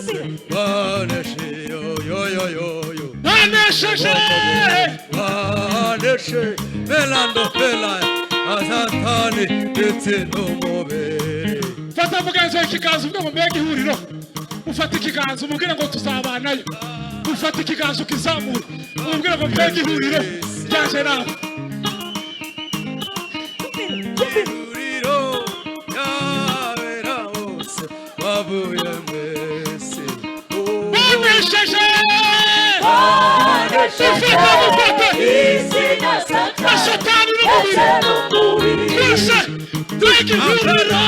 bose baneshe yo banesheje baneshe belando fela azatani ndetse n'umubere. Fata mugenzi wawe ikiganza uvuga ngo Mbeg'Ihuriro, ufata ikiganza umubwire ngo tuzabanayo, ufata ikiganza ukizamura umubwire ngo Mbeg'Ihuriro ryaje nawe. Ihuriro y'abera bose bavuye mwese banesheje Ufite isi na satani n'umubiri twese Mbeg'Ihuriro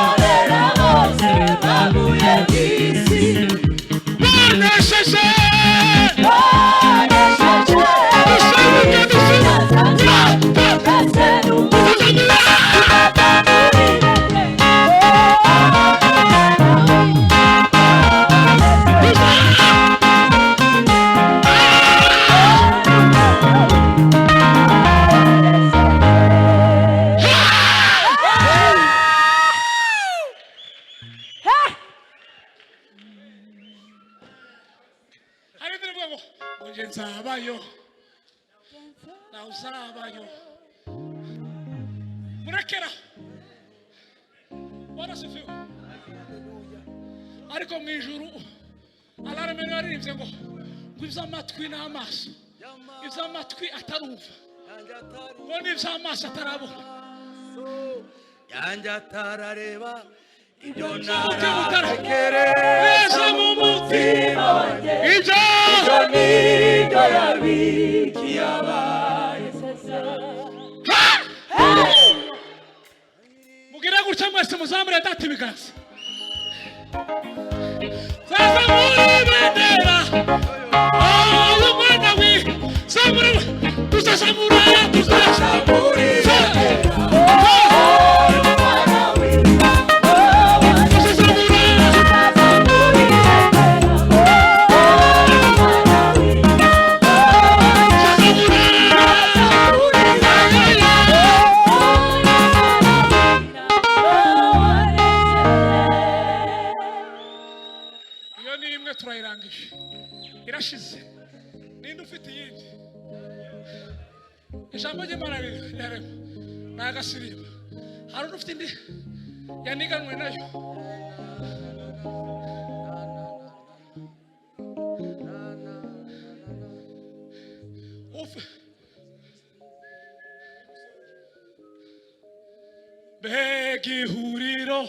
Abera bose bavuye isi banesheje nzabayo na uzabayo murekera warasifiwe ariko mu ijuru alarme yaririmbye ngo iby'amatwi n'amaso iby'amatwi atarumva ngo n'iby'amaso atarabona yanjye atarareba ibyo naratekereza mu mutima wanjye ibyo nibyo yabikiye abaye mugire gutya mwese muzamure data ibiganza sasa mubendera umwana wi samure tuzazamura irashize ninde ufite yindi ijambo ry'Imana rirema nagasiriba hari ufite indi yaniganwe nayo Mbeg'Ihuriro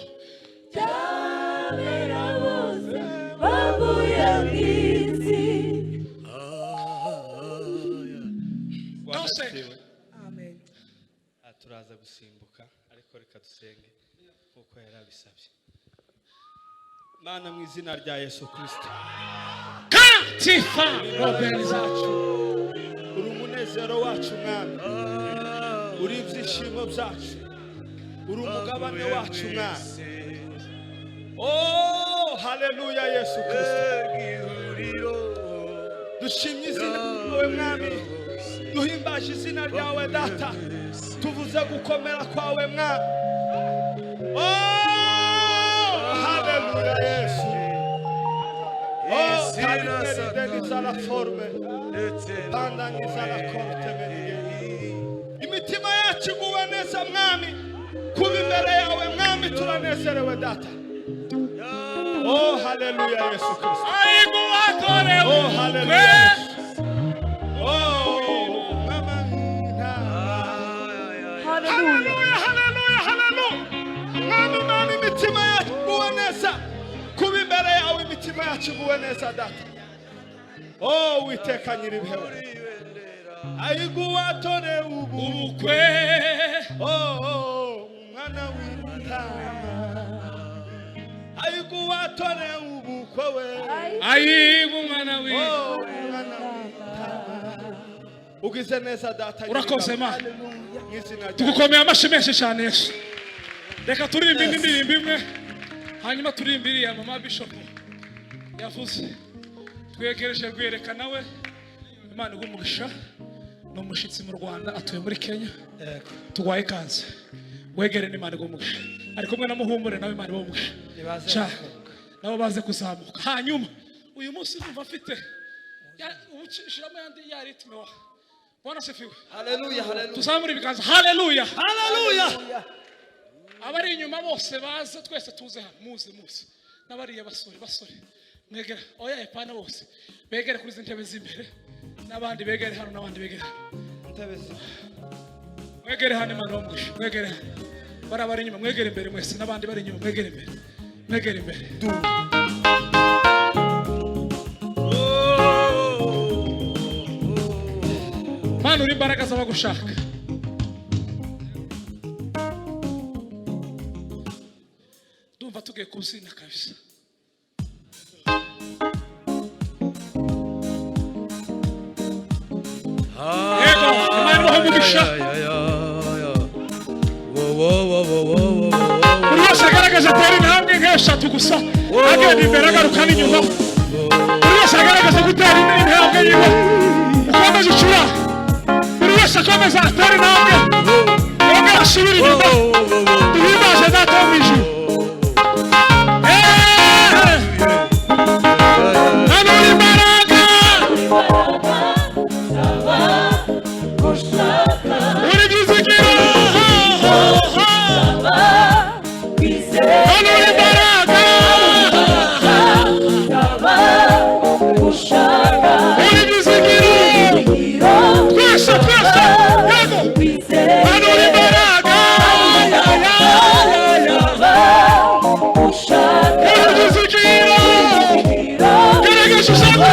y'abera bose bavuye mw'isi. Amen. Turaza gusimbuka ariko reka dusenge kuko yarabisabye. Mana mu izina rya Yesu Kristo katifa robeni zacu uri umunezero wacu Mwami, uri ibyishimo byacu, uri umugabane wacu Mwami. Oh haleluya Yesu Kristo, dushimye izina ryawe Mwami, duhimbaje izina ryawe Data, tuvuze gukomera kwawe Mwami. Oh haleluya Yesu. Oh karineriza la forme pandangiza la korte menige. Imitima yacu iguwe neza Mwami, kuba imbere yawe Mwami turanezerewe Data. Oh haleluya Yesu Kristo. Oh haleluya. Oh mama haleluya haleluya haleluya. Mwami imitima yacu iguwe neza, kuba imbere yawe imitima yacu iguwe neza Data. Oh witeka nyiribihe, ayiguwatore ubukwe. Oh mwana w'intama, ayiguwatore ubukwe we. ayibu mwana wi ugize neza Data. urakoze ma tugukomeye amashyi menshi cyane Yesu. Reka turirimbe indirimbo imwe hanyuma turirimbe ya mama Bishop yavuze twegereje kwerekana we Imana igumugisha no mushitsi mu Rwanda atuye muri Kenya. Tugwaye kanze wegere n'Imana igumugisha. ari kumwe na Muhumure nawe Imana bomwe nabo baze kuzamuka. Hanyuma uyu munsi numva afite ubucishiramo yandi ya ritme wa Bwana sifiwe. Haleluya, haleluya. Tuzamure ibiganza. Haleluya, Haleluya. abari inyuma bose baze twese tuze hano. Muze n'abariya basore mwegera. Oya epana bose begere kuri izi ntebe z'imbere, n'abandi begere hano, n'abandi begere hano. Mwegere hano Imana bomwe, mwegere hano. Bari inyuma mwegere imbere mwese, n'abandi bari inyuma mwegere imbere. Mana uri imbaraga z'abagushaka. Ndumva tugiye kuzina kabisa. Yego, Imana imuha buri wese agaragaje atera intambwe nk'eshatu gusa, agenda imbere agaruka n'inyuma. Buri wese agaragaza gutera intambwe yiwe, ukomeza ucura. Buri wese akomeza atera intambwe, yongera asubira inyuma. Duhimbaze Data wo mu ijuru. Hano uri imbaraga, uri byizigiro. Hano uri imbaraga, uri byizigiro. Twese yego. Hano uri imbaraga, uri byizigiro. Garagaza ushaka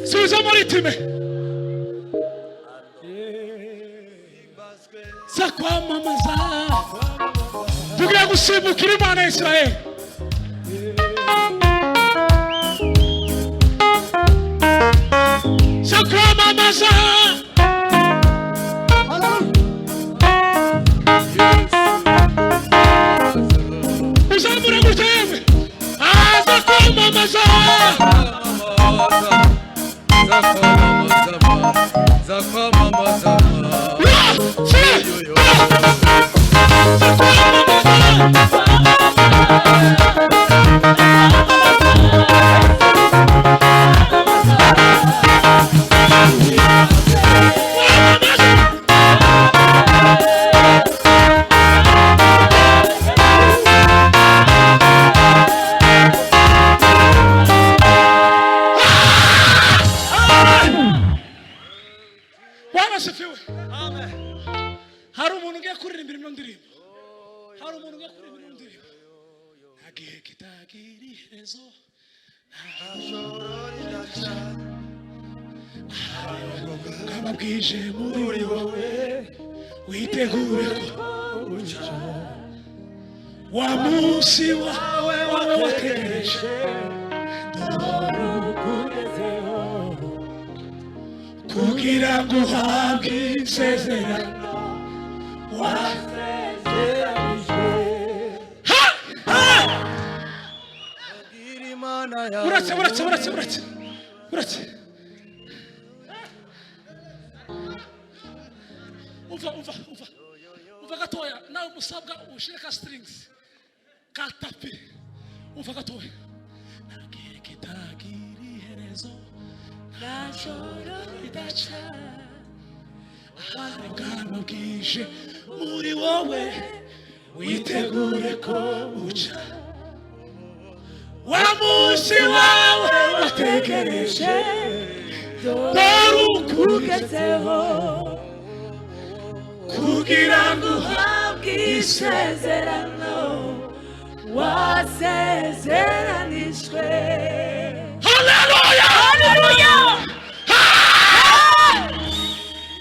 subiza muri time za kwamamaza tugiye gusimbukira Imana ya Israeli za kwamamaza uzamura guteme za kwamamaza bwije muri wowe witegure ko wa munsi wawe wategereje kugira ngo uhabwe isezerano uretse umva gatoya nawe musabwa ushire ka strings ka tapi umva gatoya nagiye kitagiri herezo nashoro idaca ahari bwije muri wowe witegure ko uca wa munsi wawe wategereje dore ukugezeho kugira ngo uhabwe isezerano wasezeranijwe. Haleluya, haleluya.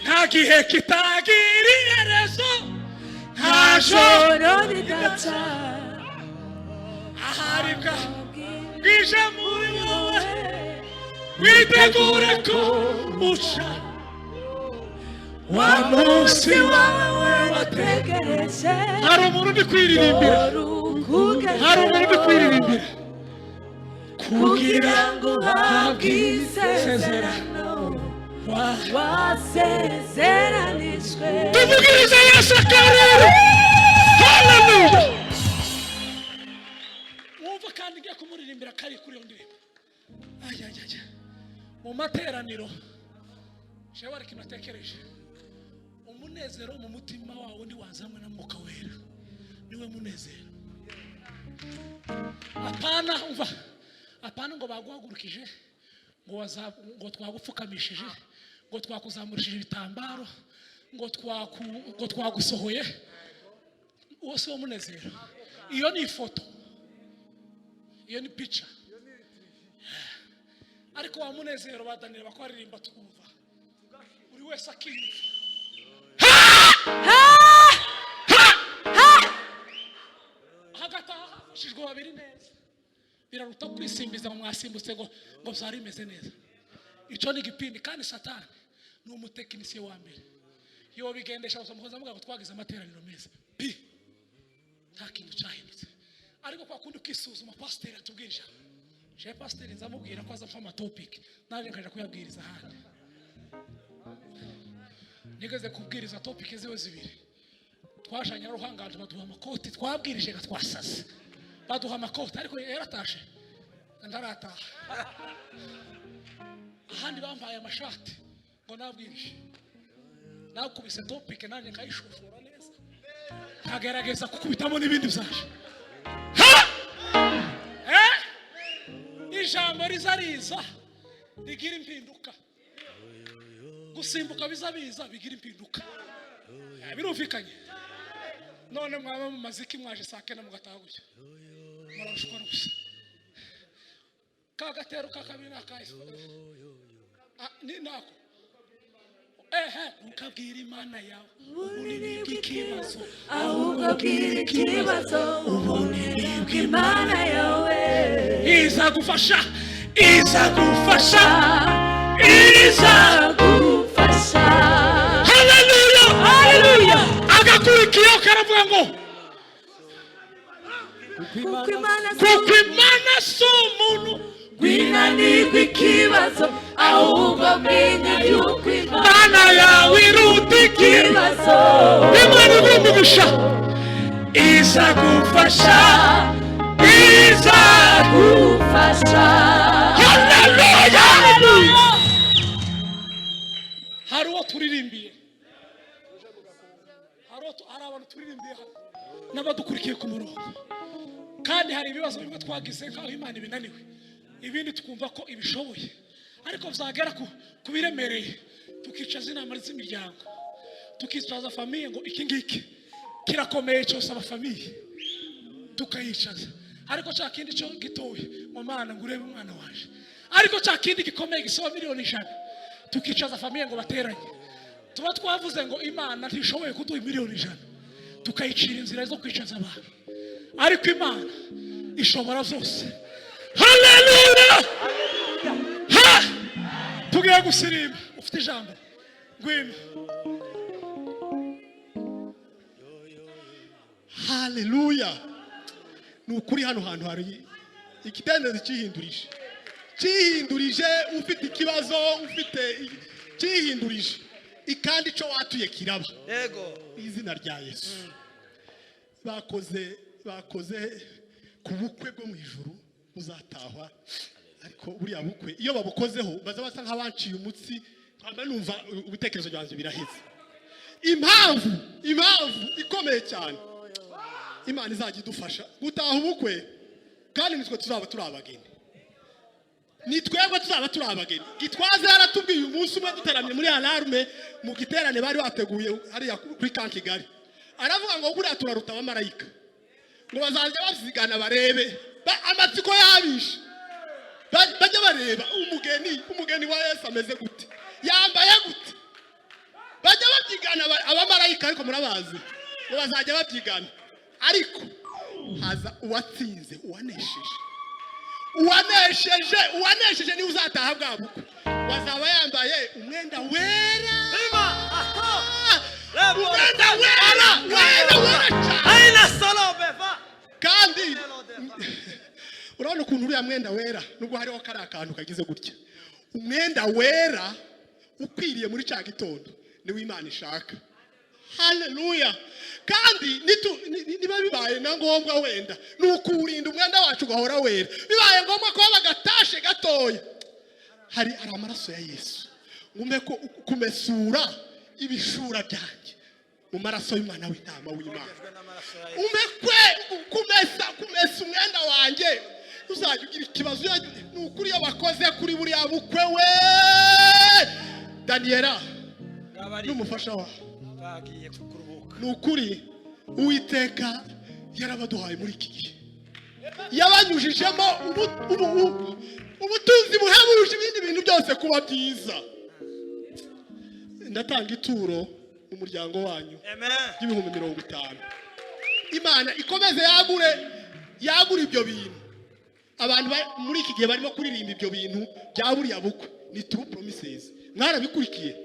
Nta gihe kitagira iherezo, nta joro ridaca, ahari bwije muri wowe witegure ko uca wa munsi wawe wategereje. Hari umuntu uri kwiririmbira, hari umuntu uri kwiririmbira kugira ngo uhabwe isezerano wasezeranijwe. Tuvugirize Yesu akarere. Haleluya. Wumva kandi ngiye kumuririmbira kari kuri iyo ndirimbo. Ajya mu materaniro jewe ari kinatekereje umunezero mu mutima wawe ndi wazamwe na Mwuka Wera niwe munezero. Apana ngo baguhagurukije ngo twagupfukamishije ngo twakuzamurishije ibitambaro ngo twagusohoye. Uwo si wo munezero. Iyo ni ifoto, iyo ni picha. Ariko wa munezero badanira bakaririmba twumva uri wese akiyumva. Hagataha shijwe babiri neza biraruta kwisimbiza ngo mwasimbutse ngo byari bimeze neza. Ico ni igipindi kandi Satani ni umutekinisiye wa mbere. Yo bigendesha usamukoza muga twagize amateraniro meza nta kintu cyahindutse. Ariko kwa kundi ukisuzuma pastor atubwirije je pastor nzamubwira ko azapfa amatopic naje nkaje kuyabwiriza ahandi. Nigeze kubwiriza topic ziwe zibiri twashanya ruhanganje baduha amakoti twabwirije gatwasase baduha amakoti ariko yaratashe ndarataha ahandi bambaye amashati ngo nabwirije nakubise topic naje nkayishushura neza nkagerageza kukubitamo n'ibindi byaje. Ijambo rizariza bigira impinduka, gusimbuka bizabiza bigira impinduka. Birumvikanye. None mwaba mu maziki mwaje saa kenda mugataha gutyo murashukwa gusa kagatero kakabina kaise ni nako ukabwira Imana yawe ubunini bw'ikibazo ahubwo bwira ikibazo ubunini bw'Imana yawe izagufasha haleluya agakurikiyeho karavuga ngo kuko Imana si umuntu gwinanirwa ikibazo ahubwo menya yuko Imana yawe iruta ikibazo Imana igumugisha izagufasha haleluya hari uwo turirimbiye hari abantu turirimbiye n'abadukurikiye ku murongo kandi hari ibibazo bimwe twagize nk'aho Imana ibinaniwe ibindi tukumva ko ibishoboye ariko byagera ku biremereye tukicaza inama z'imiryango tukicaza famiye ngo iki ngiki kirakomeye cyose abafamiye tukayicaza ariko cya kindi cyo gitoye mu Mana ngo urebe umwana waje ariko cya kindi gikomeye gisaba miliyoni 100 tukicaza famiye ngo bateranye tuba twavuze ngo Imana ntishoboye kuduha miliyoni 100 tukayicira inzira zo kwicaza abantu ariko Imana ishobora zose haleluya tugiye gusirimba ufite ijambo ngwino haleluya nukuri hano hantu hari ikidendezi cyihindurije ufite ikibazo ufite cyihindurije ikandi cyo watuye kiraba yego izina rya Yesu bakoze ku bukwe bwo mu ijuru uzatahwa ariko buriya bukwe iyo babukozeho baza basa nk'abanciye umutsi amba numva ibitekerezo byanjye biraheze impamvu ikomeye cyane Imana izajya idufasha gutaha ubukwe kandi nitwe tuzaba turi abageni nitwebwe tuzaba turi abageni gitwaze yaratubwiye umunsi umwe duteramye muri alarme mu giterane bari bateguye hariya kuri Kigali aravuga ngo buriya turaruta abamarayika ngo bazajya bazigana barebe amatsiko yabishe bajya bareba umugeni wa Yesu ameze gute yambaye gute bajya babyigana abamarayika ariko murabazi ngo bazajya babyigana ariko haza uwatsinze uwanesheje ni uzataha bwa bukwe wazaba yambaye umwenda wera kandi urabona ukuntu uriya mwenda wera nubwo hariho kari akantu kagize gutya umwenda wera ukwiriye muri cya gitondo niwo Imana ishaka haleluya kandi niba bibaye na ngombwa wenda nukurinda umwenda wacu gahora wera bibaye ngombwa ko bagatashe gatoya hari amaraso ya Yesu ngume ko kumesura ibishura byanjye mu maraso y'Imana w'intama w'Imana umekwe kumesa umwenda wanjye uzajya ugira ikibazo nukuri iyo bakoze kuri buriya bukwe we Daniela n'umufasha wawe bagiye kukuruhuka nukuri Uwiteka yarabaduhaye muri iki gihe yabanyujijemo ubutunzi buhebuje ibindi bintu byose kuba byiza ndatanga ituro umuryango wanyu y'ibihumbi 50 Imana ikomeze yagure ibyo bintu abantu muri iki gihe barimo kuririmba ibyo bintu bya buriya bukwe ni true promises mwarabikurikiye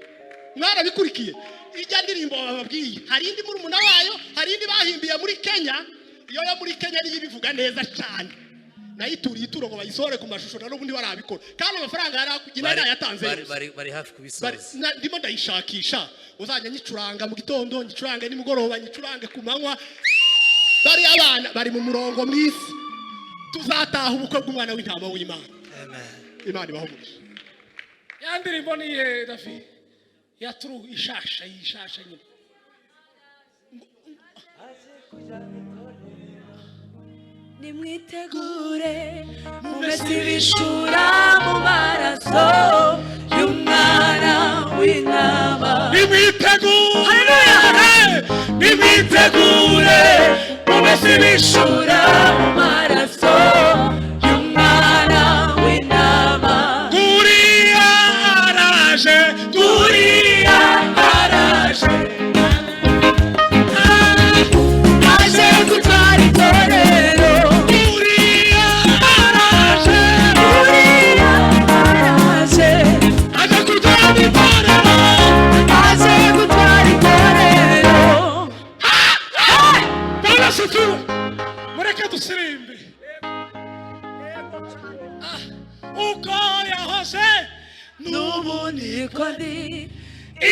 ijya ndirimbo bababwiye hari indi muri umuna wayo hari indi bahimbiye muri Kenya iyo muri Kenya niyo bivuga neza cyane nayituriye ituro ngo bayisohore ku mashusho n'ubundi barabikora kandi amafaranga yarakugina yatanze bari hafi kubisoza ndimo ndayishakisha uzajya nyicuranga mu gitondo nyicurange nimugoroba nyicurange ku manywa bari abana bari mu murongo mwisi tuzataha ubukwe bw'umwana w'intama w'Imana Imana ibahumurisha yandirimbo niye David yaturu ishasha nyine nimwitegure mumese ibishura mu maraso y'umwana w'intama nimwitegure mumese ibishura mu maraso y'umwana w'intama nasoze n'ubundi ko ndi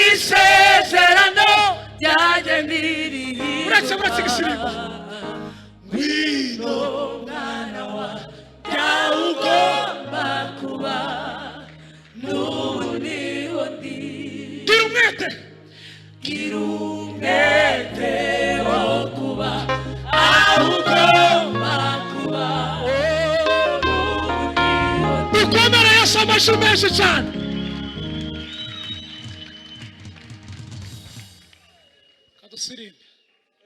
isezerano ryanjye nirihira uretse igisirimbo ngwino mwana wa jya ugomba kuba n'ubundi ko ndi gira umwete wo kuba aho ugomba kuba dukomere Yesu amashyi menshi cyane kadusirimbe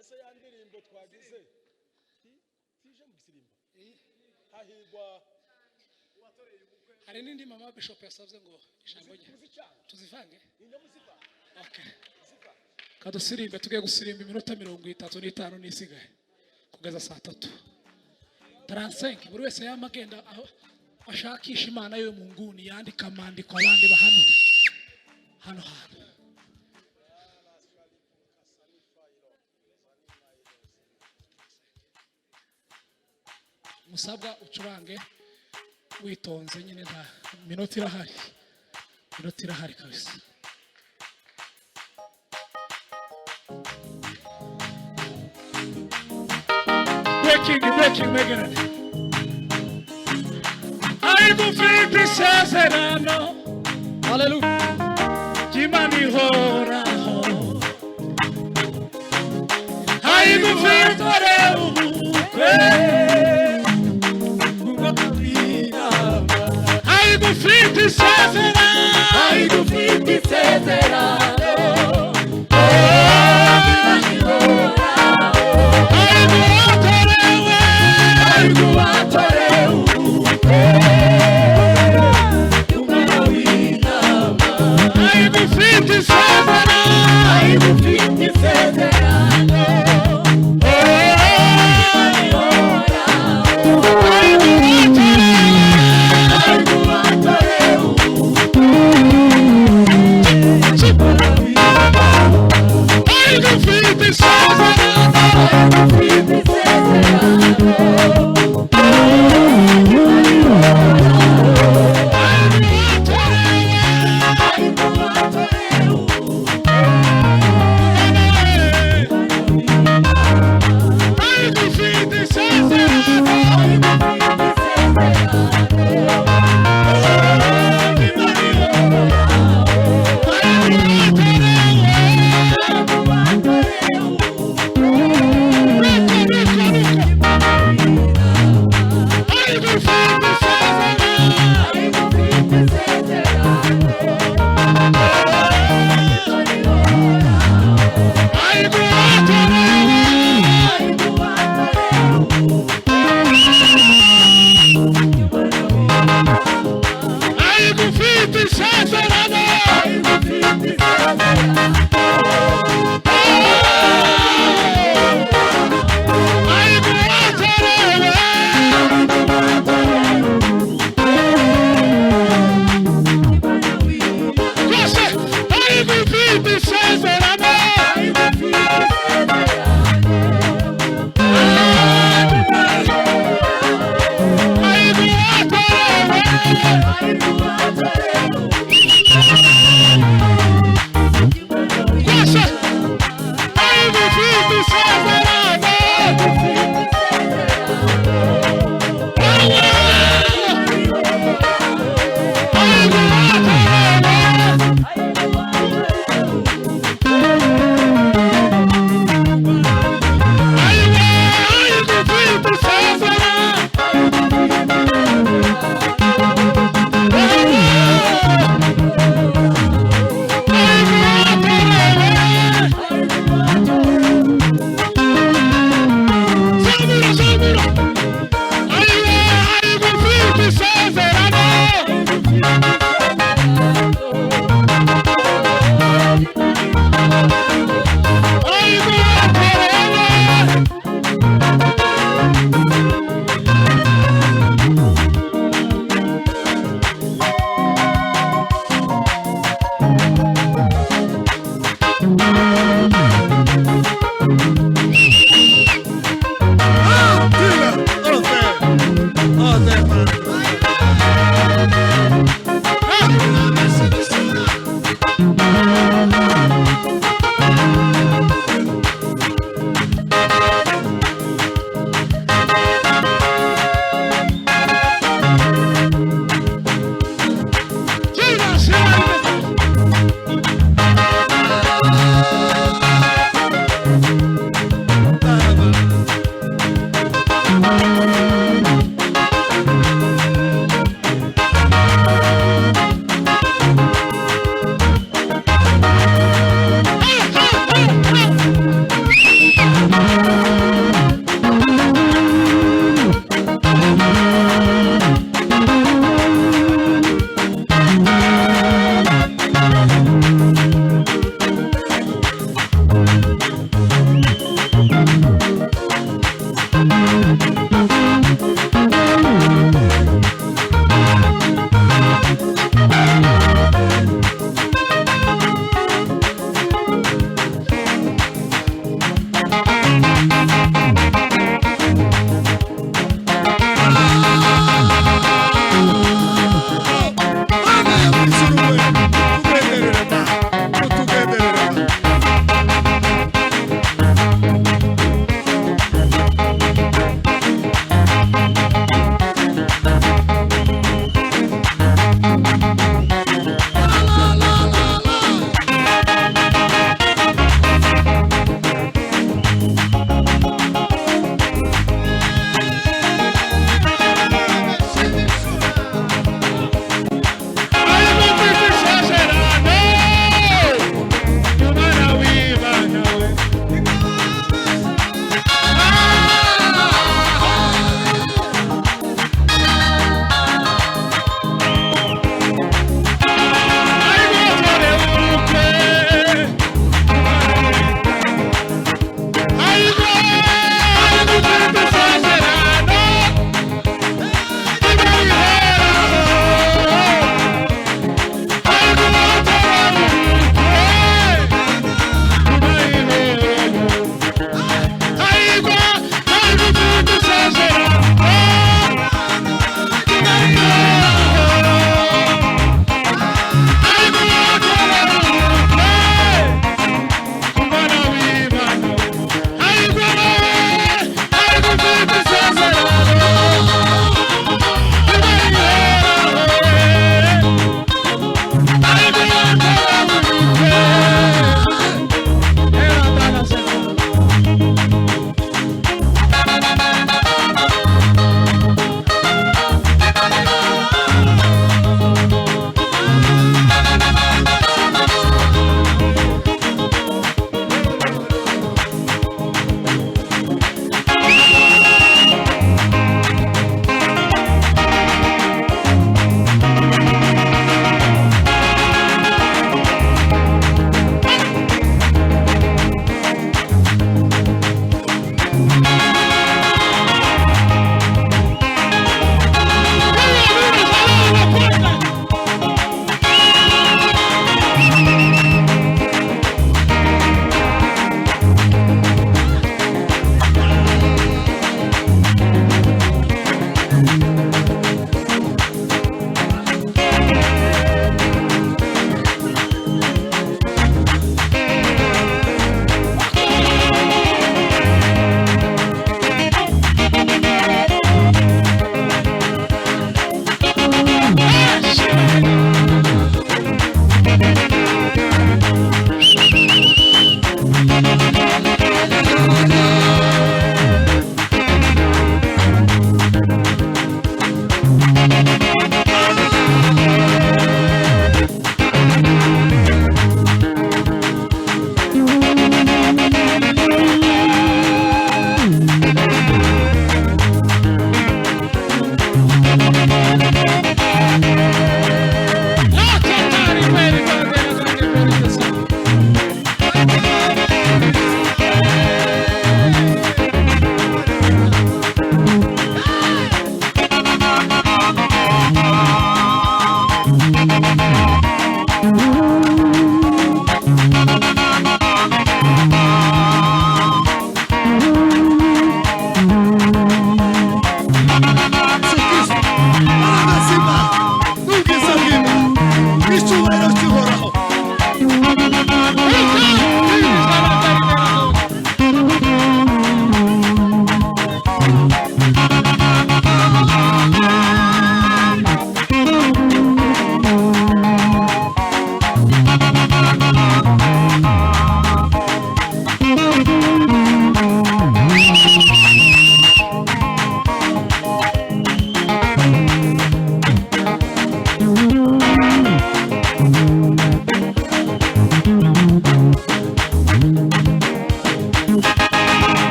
ese ya ndirimbo twagize tije mu gisirimbo hahirwa hari n'indi mama bishop yasabye ngo ijambo rye tuzivange okay kadusirimbe tugiye gusirimba iminota 35 n'isigaye kugeza saa 3 35 buri wese yamagenda aho ashakisha Imana yo mu nguni yandika amandiko abandi bahanura hano musabwa ucurange witonze nyine nta minota irahari kabisa breaking Megan Ufite isezerano hallelujah Imana ihoraho Ufite ubukwe Ufite isezerano ufite isezerano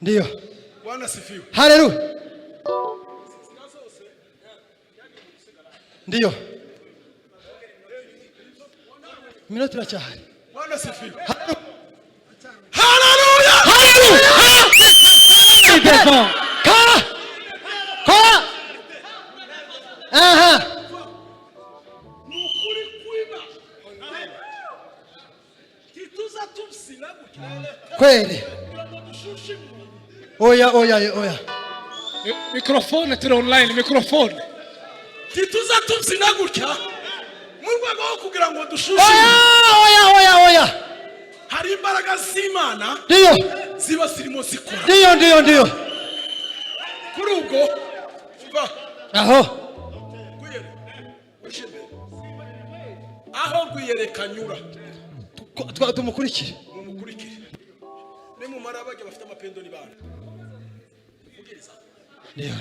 Ndio. Bwana sifiwe. Haleluya. Ndio. Minota iracyahari. Bwana sifiwe. Haleluya. Haleluya. Kora. Aha. Nukuri kwiba. Tituza tubsina gukirane. Kweli. Oya. Mikrofone turi online, mikrofone. Tituza tubsina gutya. Mu rwego rwo kugira ngo dushushe. Oya. Hari imbaraga z'Imana. Ndio. Ziba zirimo zikora. Ndio. Kuri ubwo uva Aho. Aho rwiyerekanyura. Tumukurikire. Mumukurikire. Ne mu marabage bafite amapendo ni bana. Mugiriza. Ndio.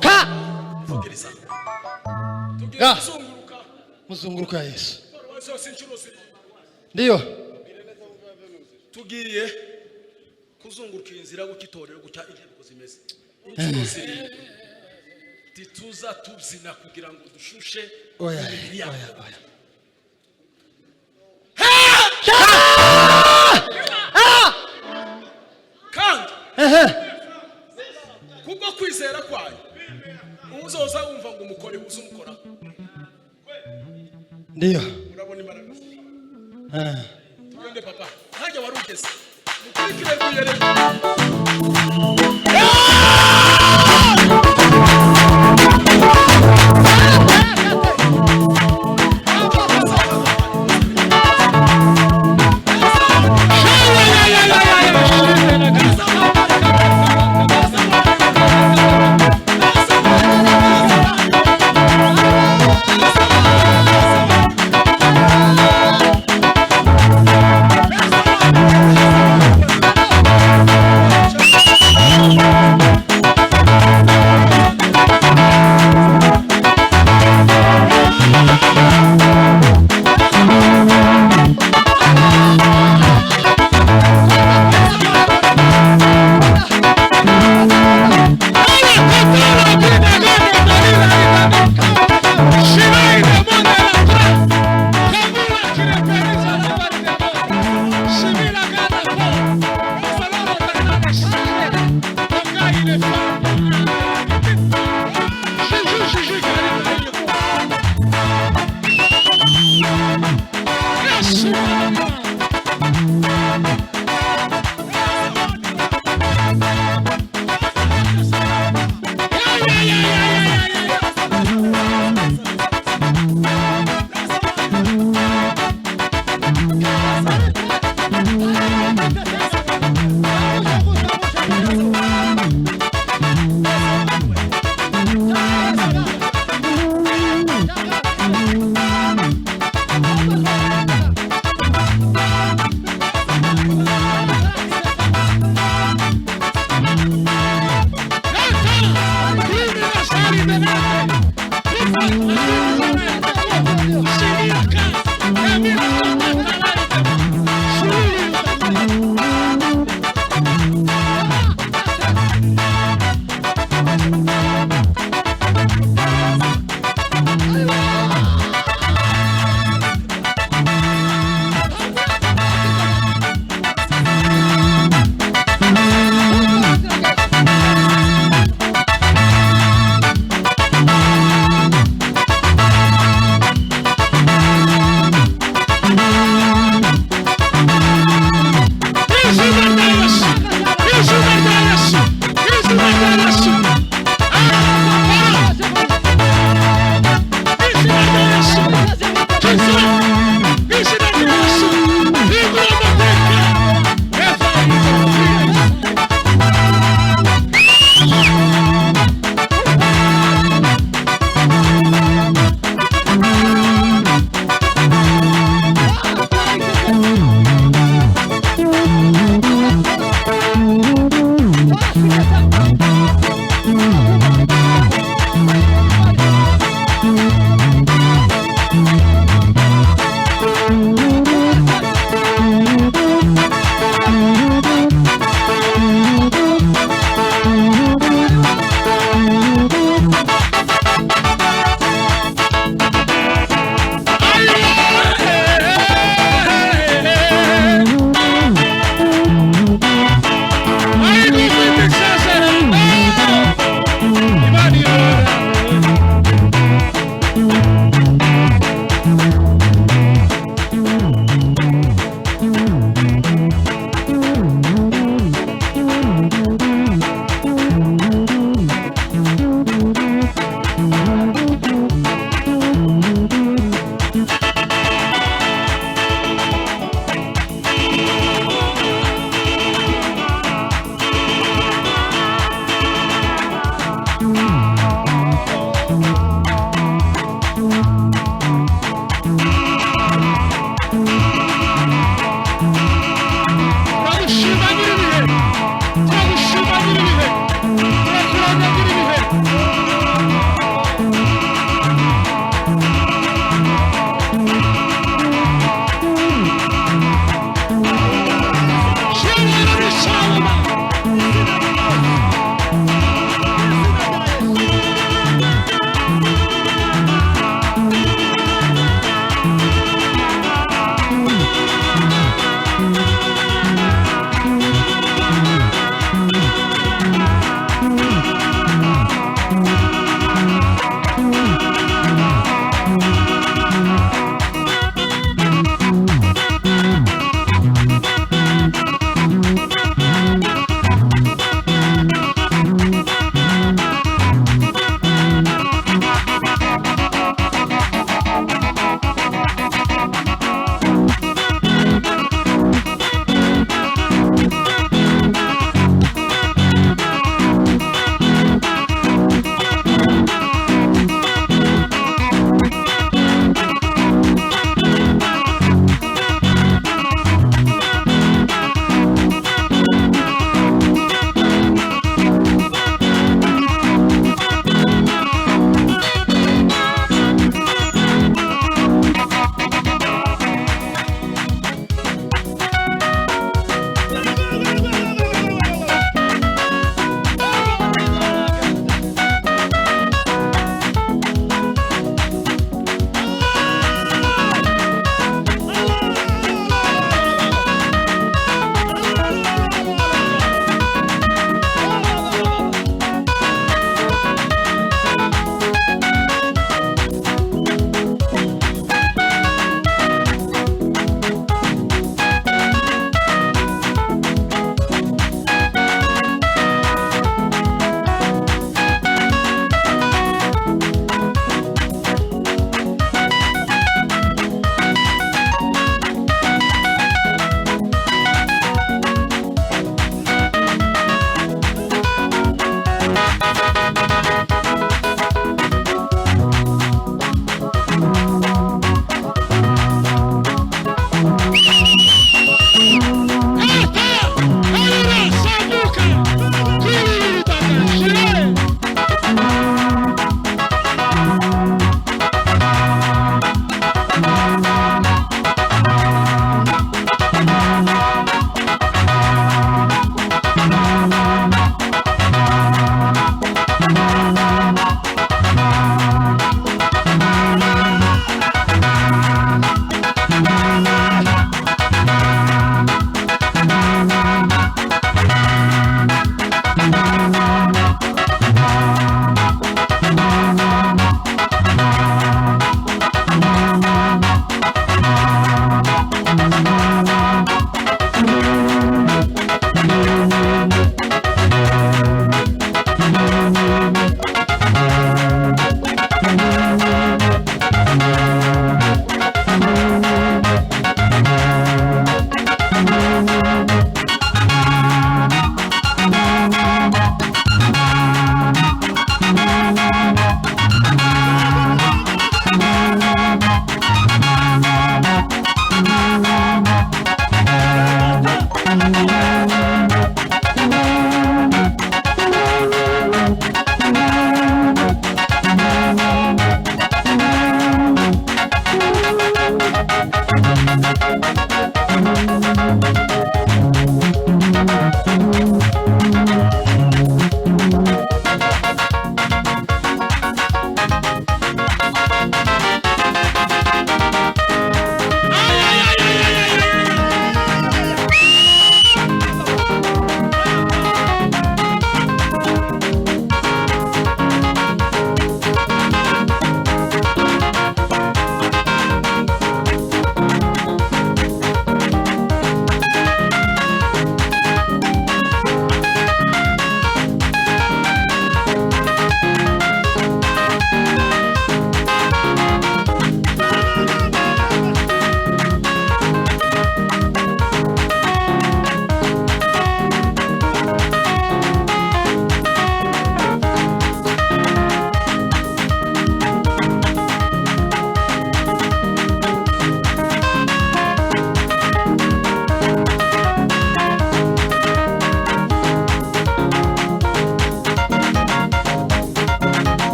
Ka. Mugiriza. Ga. Tuzunguruka. Muzunguruka ya Yesu. Zose inshuro ziri. Ndio. Tugiye kuzunguruka inzira gukitorera gucya intego zimeze. Inshuro ziri. Tituza tubzina kugira ngo dushushe. Oya. Kandi kubwo kwizera kwayo uzoza wumva ngo umukore uzumukora. Ndio. Urabona imbaraga. Tugende papa. Hajya warugeze. Mukurikire kuyereka.